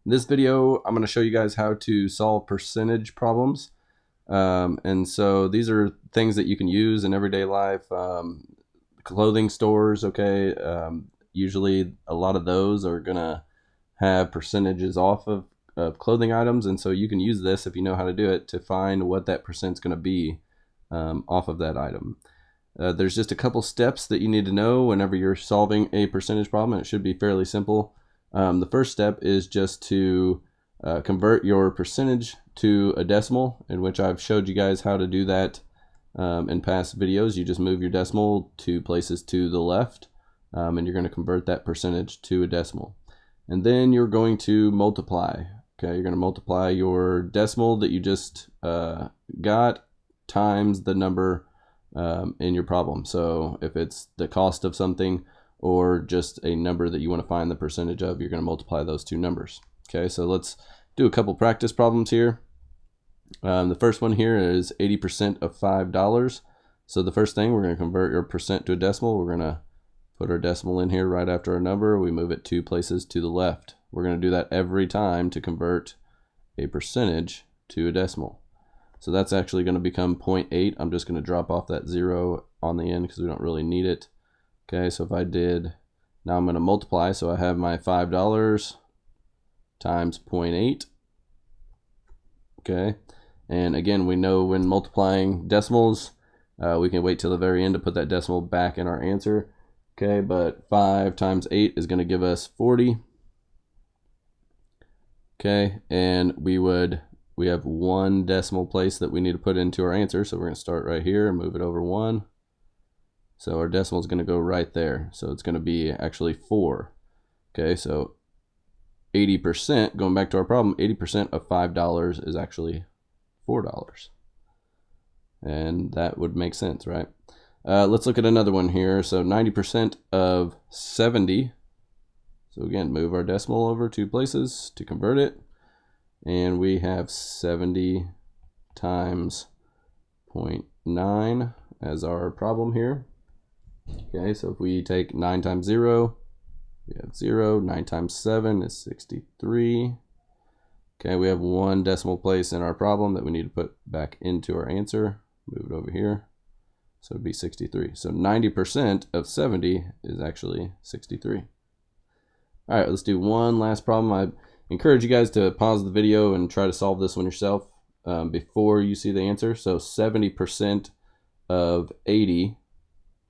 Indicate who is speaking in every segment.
Speaker 1: In this video, I'm going to show you guys how to solve percentage problems. And so these are things that you can use in everyday life. Clothing stores, okay, usually a lot of those are going to have percentages off of clothing items. And so you can use this, if you know how to do it, to find what that percent's going to be off of that item. There's just a couple steps that you need to know whenever you're solving a percentage problem, and it should be fairly simple. The first step is just to convert your percentage to a decimal, in which I've showed you guys how to do that in past videos. You just move your decimal 2 places to the left, and you're going to convert that percentage to a decimal. And then you're going to multiply. Okay, you're going to multiply your decimal that you just got times the number in your problem. So if it's the cost of something or just a number that you want to find the percentage of, you're going to multiply those two numbers. Okay, so let's do a couple practice problems here. The first one here is 80% of $5. So the first thing, we're going to convert your percent to a decimal. We're going to put our decimal in here right after our number. We move it 2 places to the left. We're going to do that every time to convert a percentage to a decimal. So that's actually going to become 0.8. I'm just going to drop off that 0 on the end because we don't really need it. Okay, so if I did, now I'm going to multiply. So I have my $5 times 0.8. Okay, and again, we know when multiplying decimals, we can wait till the very end to put that decimal back in our answer. Okay, but 5 times 8 is going to give us 40. Okay, and we have 1 decimal place that we need to put into our answer. So we're going to start right here and move it over 1. So our decimal is going to go right there. So it's going to be actually 4. Okay, so 80%, going back to our problem, 80% of $5 is actually $4. And that would make sense, right? Let's look at another one here. So 90% of 70. So again, move our decimal over 2 places to convert it. And we have 70 times 0.9 as our problem here. Okay, so if we take 9 times 0, we have 0. 9 times 7 is 63. Okay, we have 1 decimal place in our problem that we need to put back into our answer. Move it over here. So it'd be 63. So 90% of 70 is actually 63. All right, let's do one last problem. I encourage you guys to pause the video and try to solve this one yourself before you see the answer. So 70% of 80.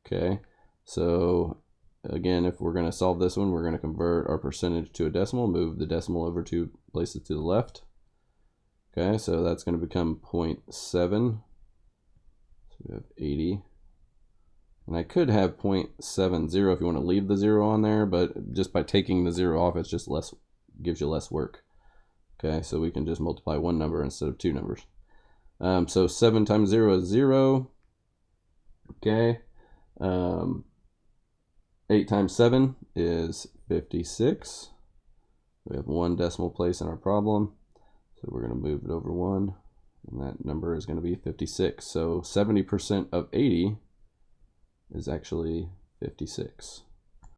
Speaker 1: Okay, so again, if we're going to solve this one, we're going to convert our percentage to a decimal, move the decimal over 2 places to the left. Okay, so that's going to become 0.7. So we have 80. And I could have 0.70 if you want to leave the 0 on there, but just by taking the 0 off, it's just less, gives you less work. Okay, so we can just multiply 1 number instead of 2 numbers. So 7 times 0 is 0. Okay. 8 times 7 is 56. We have 1 decimal place in our problem. So we're going to move it over 1. And that number is going to be 56. So 70% of 80 is actually 56.